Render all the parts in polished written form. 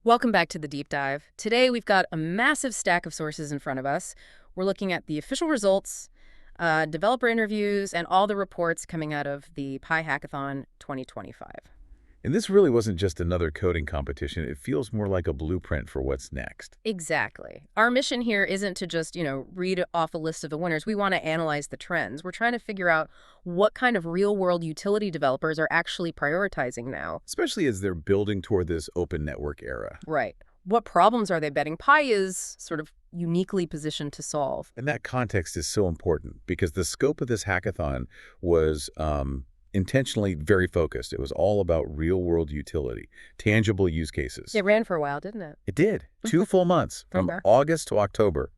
Welcome back to the deep dive. Today we've got a massive stack of sources in front of us. We're looking at the official results, developer interviews, and all the reports coming out of the Pi Hackathon 2025. And this really wasn't just another coding competition. It feels more like a blueprint for what's next. Exactly. Our mission here isn't to just, read off a list of the winners. We want to analyze the trends. We're trying to figure out what kind of real-world utility developers are actually prioritizing now. Especially as they're building toward this open network era. Right. What problems are they betting Pi is sort of uniquely positioned to solve? And that context is so important because the scope of this hackathon was intentionally very focused. It was all about real-world utility, tangible use cases. It ran for a while, didn't it? It did. 2 full months, from Okay. August to October.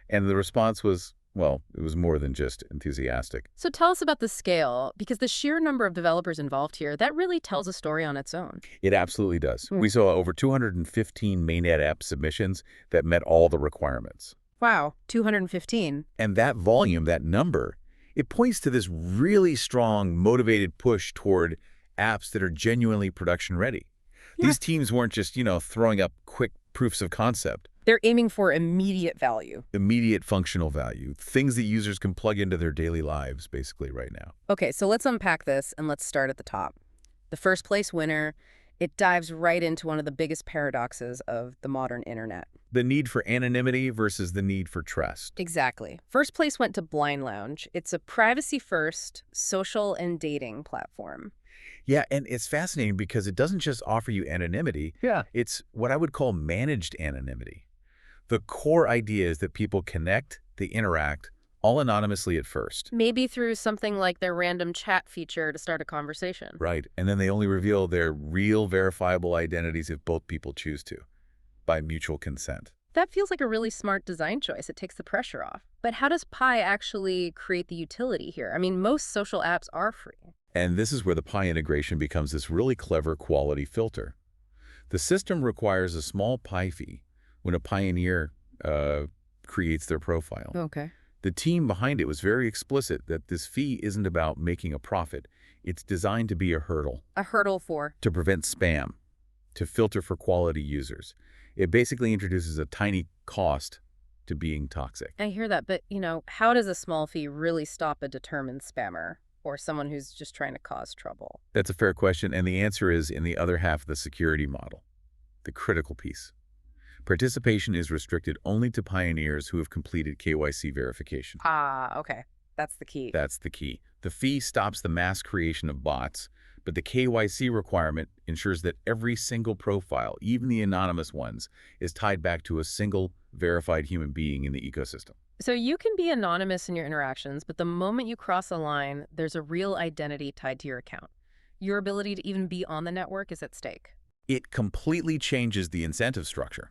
And the response was, well, it was more than just enthusiastic. So tell us about the scale, because the sheer number of developers involved here, that really tells a story on its own. It absolutely does. We saw over 215 mainnet app submissions that met all the requirements. Wow, 215. And that volume, that number, it points to this really strong, motivated push toward apps that are genuinely production ready. Yeah. These teams weren't just, throwing up quick proofs of concept. They're aiming for immediate value. Immediate functional value, things that users can plug into their daily lives, basically, right now. Okay, so let's unpack this, and let's start at the top. The first place winner, it dives right into one of the biggest paradoxes of the modern internet. The need for anonymity versus the need for trust. Exactly. First place went to Blind Lounge. It's a privacy-first social and dating platform. Yeah, and it's fascinating because it doesn't just offer you anonymity. Yeah. It's what I would call managed anonymity. The core idea is that people connect, they interact, all anonymously at first. Maybe through something like their random chat feature to start a conversation. Right, and then they only reveal their real verifiable identities if both people choose to, by mutual consent. That feels like a really smart design choice. It takes the pressure off. But how does Pi actually create the utility here? I mean, most social apps are free. And this is where the Pi integration becomes this really clever quality filter. The system requires a small Pi fee when a pioneer creates their profile. Okay. The team behind it was very explicit that this fee isn't about making a profit. It's designed to be a hurdle. A hurdle for? To prevent spam, to filter for quality users. It basically introduces a tiny cost to being toxic. I hear that, but, how does a small fee really stop a determined spammer or someone who's just trying to cause trouble? That's a fair question, and the answer is in the other half of the security model, the critical piece. Participation is restricted only to pioneers who have completed KYC verification. Ah, okay. That's the key. That's the key. The fee stops the mass creation of bots, but the KYC requirement ensures that every single profile, even the anonymous ones, is tied back to a single verified human being in the ecosystem. So you can be anonymous in your interactions, but the moment you cross a line, there's a real identity tied to your account. Your ability to even be on the network is at stake. It completely changes the incentive structure.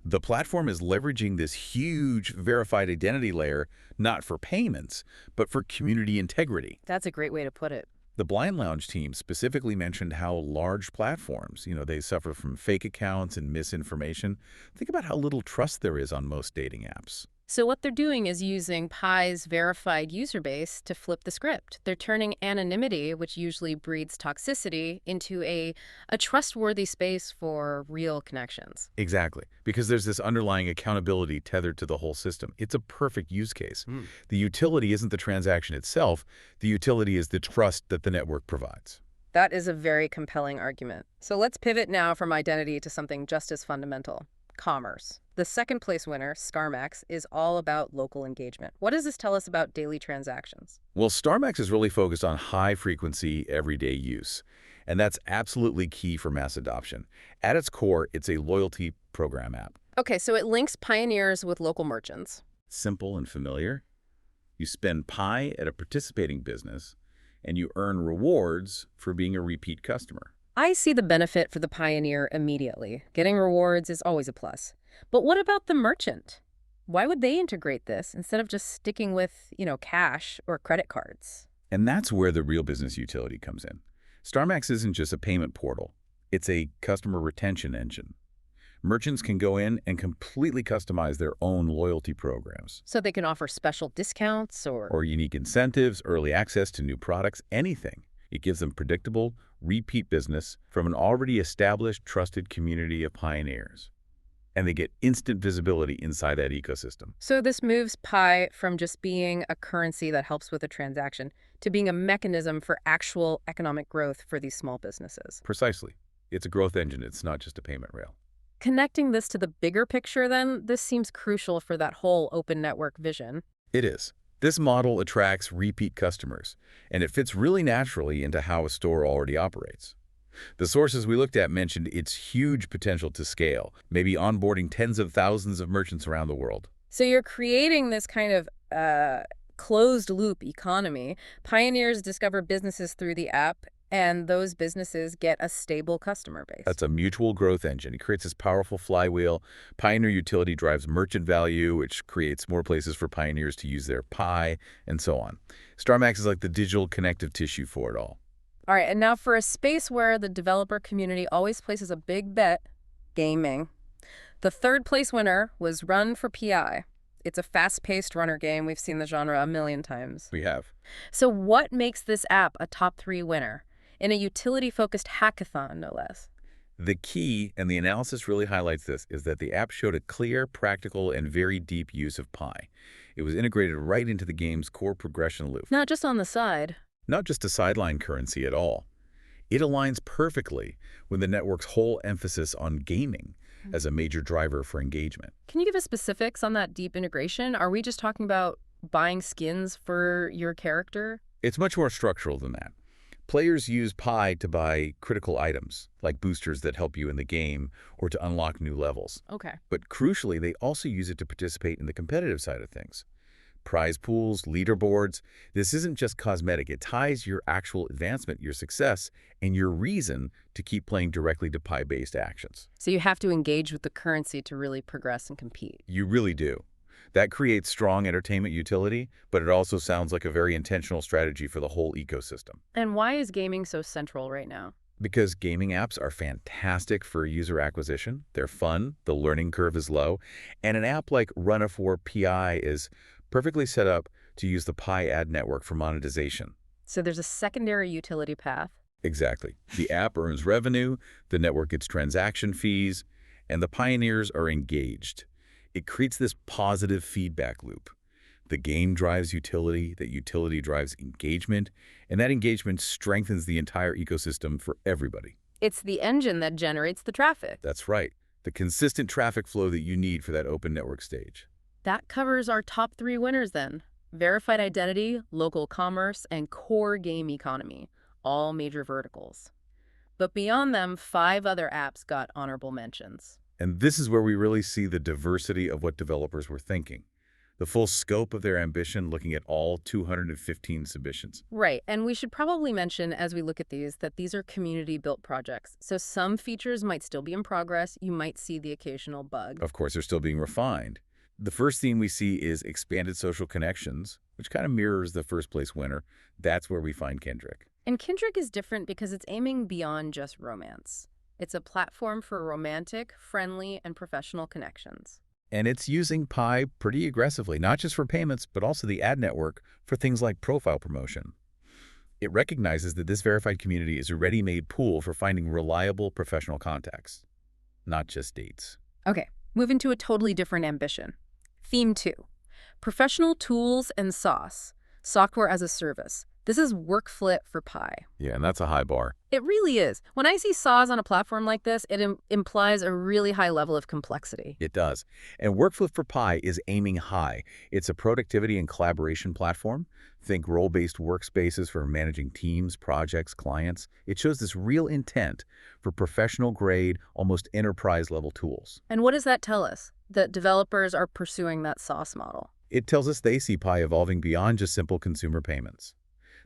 The platform is leveraging this huge verified identity layer not for payments, but for community integrity. That's a great way to put it. The Blind Lounge team specifically mentioned how large platforms, they suffer from fake accounts and misinformation. Think about how little trust there is on most dating apps. So what they're doing is using Pi's verified user base to flip the script. They're turning anonymity, which usually breeds toxicity, into a trustworthy space for real connections. Exactly, because there's this underlying accountability tethered to the whole system. It's a perfect use case. The utility isn't the transaction itself. The utility is the trust that the network provides. That is a very compelling argument. So let's pivot now from identity to something just as fundamental. Commerce. The second place winner, StarMax, is all about local engagement. What does this tell us about daily transactions? Well, StarMax is really focused on high-frequency, everyday use, and that's absolutely key for mass adoption. At its core, it's a loyalty program app. Okay, so it links pioneers with local merchants. Simple and familiar. You spend Pi at a participating business, and you earn rewards for being a repeat customer. I see the benefit for the pioneer immediately. Getting rewards is always a plus. But what about the merchant? Why would they integrate this instead of just sticking with, cash or credit cards? And that's where the real business utility comes in. StarMax isn't just a payment portal. It's a customer retention engine. Merchants can go in and completely customize their own loyalty programs. So they can offer special discounts or Or unique incentives, early access to new products, anything. It gives them predictable, repeat business from an already established, trusted community of pioneers. And they get instant visibility inside that ecosystem. So this moves Pi from just being a currency that helps with a transaction to being a mechanism for actual economic growth for these small businesses. Precisely. It's a growth engine. It's not just a payment rail. Connecting this to the bigger picture, then, this seems crucial for that whole open network vision. It is. This model attracts repeat customers, and it fits really naturally into how a store already operates. The sources we looked at mentioned its huge potential to scale, maybe onboarding tens of thousands of merchants around the world. So you're creating this kind of closed-loop economy. Pioneers discover businesses through the app, and those businesses get a stable customer base. That's a mutual growth engine. It creates this powerful flywheel. Pioneer utility drives merchant value, which creates more places for pioneers to use their Pi, and so on. StarMax is like the digital connective tissue for it all. All right, and now for a space where the developer community always places a big bet, gaming. The third place winner was Run for PI. It's a fast-paced runner game. We've seen the genre a million times. We have. So what makes this app a top 3 winner? In a utility-focused hackathon, no less. The key, and the analysis really highlights this, is that the app showed a clear, practical, and very deep use of Pi. It was integrated right into the game's core progression loop. Not just on the side. Not just a sideline currency at all. It aligns perfectly with the network's whole emphasis on gaming as a major driver for engagement. Can you give us specifics on that deep integration? Are we just talking about buying skins for your character? It's much more structural than that. Players use Pi to buy critical items, like boosters that help you in the game or to unlock new levels. Okay. But crucially, they also use it to participate in the competitive side of things. Prize pools, leaderboards. This isn't just cosmetic. It ties your actual advancement, your success, and your reason to keep playing directly to Pi-based actions. So you have to engage with the currency to really progress and compete. You really do. That creates strong entertainment utility, but it also sounds like a very intentional strategy for the whole ecosystem. And why is gaming so central right now? Because gaming apps are fantastic for user acquisition. They're fun, the learning curve is low, and an app like Run for PI is perfectly set up to use the Pi ad network for monetization. So there's a secondary utility path. Exactly. The app earns revenue, the network gets transaction fees, and the pioneers are engaged. It creates this positive feedback loop. The game drives utility, that utility drives engagement, and that engagement strengthens the entire ecosystem for everybody. It's the engine that generates the traffic. That's right. The consistent traffic flow that you need for that open network stage. That covers our top 3 winners then. Verified identity, local commerce, and core game economy, all major verticals. But beyond them, 5 other apps got honorable mentions. And this is where we really see the diversity of what developers were thinking. The full scope of their ambition, looking at all 215 submissions. Right, and we should probably mention as we look at these that these are community-built projects. So some features might still be in progress. You might see the occasional bug. Of course, they're still being refined. The first theme we see is expanded social connections, which kind of mirrors the first place winner. That's where we find Kendrick. And Kindred is different because it's aiming beyond just romance. It's a platform for romantic, friendly, and professional connections. And it's using Pi pretty aggressively, not just for payments, but also the ad network for things like profile promotion. It recognizes that this verified community is a ready-made pool for finding reliable professional contacts, not just dates. Okay, moving to a totally different ambition. Theme 2, professional tools and SaaS, software as a service. This is workflow for Pi. Yeah, and that's a high bar. It really is. When I see SaaS on a platform like this, it implies a really high level of complexity. It does. And Workflow for Pi is aiming high. It's a productivity and collaboration platform. Think role-based workspaces for managing teams, projects, clients. It shows this real intent for professional-grade, almost enterprise-level tools. And what does that tell us? That developers are pursuing that SaaS model. It tells us they see Pi evolving beyond just simple consumer payments.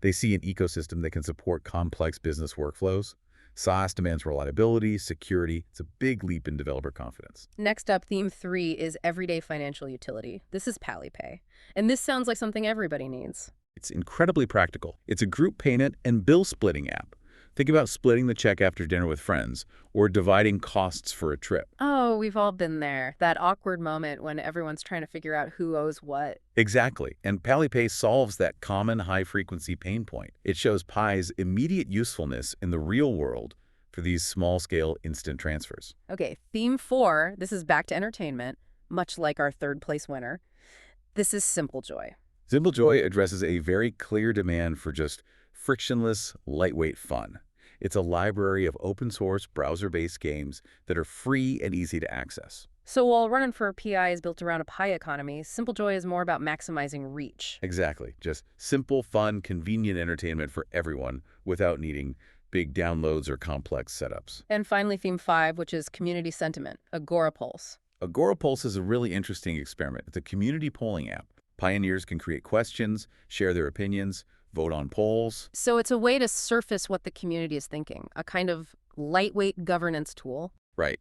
They see an ecosystem that can support complex business workflows. SaaS demands reliability, security. It's a big leap in developer confidence. Next up, theme 3 is everyday financial utility. This is PallyPay. And this sounds like something everybody needs. It's incredibly practical. It's a group payment and bill splitting app. Think about splitting the check after dinner with friends or dividing costs for a trip. Oh, we've all been there. That awkward moment when everyone's trying to figure out who owes what. Exactly, and PallyPay solves that common high-frequency pain point. It shows Pi's immediate usefulness in the real world for these small-scale instant transfers. Okay, theme 4, this is back to entertainment, much like our third place winner. This is Simple Joy. Simple Joy addresses a very clear demand for just frictionless, lightweight fun. It's a library of open-source, browser-based games that are free and easy to access. So while Running for PI is built around a Pi economy, Simple Joy is more about maximizing reach. Exactly. Just simple, fun, convenient entertainment for everyone without needing big downloads or complex setups. And finally, theme 5, which is community sentiment, Agorapulse. Agorapulse is a really interesting experiment. It's a community polling app. Pioneers can create questions, share their opinions, vote on polls. So it's a way to surface what the community is thinking, a kind of lightweight governance tool. Right.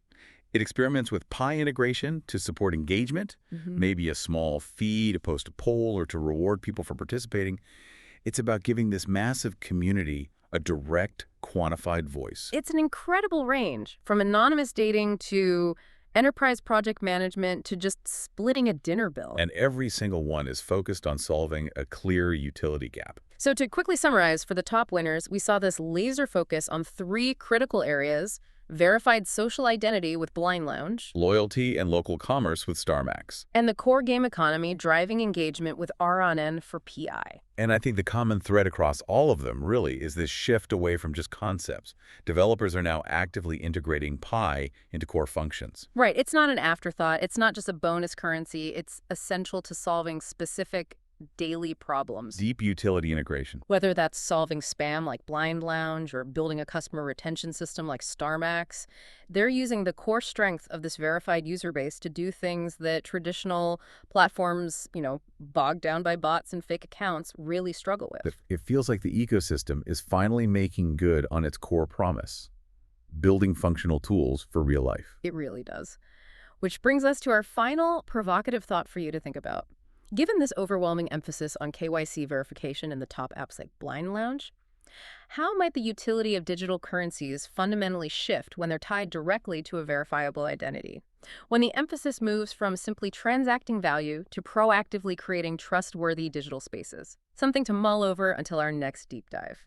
It experiments with Pi integration to support engagement, maybe a small fee to post a poll or to reward people for participating. It's about giving this massive community a direct, quantified voice. It's an incredible range, from anonymous dating to enterprise project management to just splitting a dinner bill. And every single one is focused on solving a clear utility gap. So to quickly summarize, for the top winners, we saw this laser focus on 3 critical areas: verified social identity with Blind Lounge, Loyalty and local commerce with StarMax. and the core game economy driving engagement with R on N for PI. And I think the common thread across all of them really is this shift away from just concepts. Developers are now actively integrating Pi into core functions. Right, it's not an afterthought, it's not just a bonus currency, it's essential to solving specific daily problems. Deep utility integration. Whether that's solving spam like Blind Lounge or building a customer retention system like StarMax, they're using the core strength of this verified user base to do things that traditional platforms, bogged down by bots and fake accounts, really struggle with. It feels like the ecosystem is finally making good on its core promise, building functional tools for real life. It really does. Which brings us to our final provocative thought for you to think about. Given this overwhelming emphasis on KYC verification in the top apps like Blind Lounge, how might the utility of digital currencies fundamentally shift when they're tied directly to a verifiable identity? When the emphasis moves from simply transacting value to proactively creating trustworthy digital spaces? Something to mull over until our next deep dive.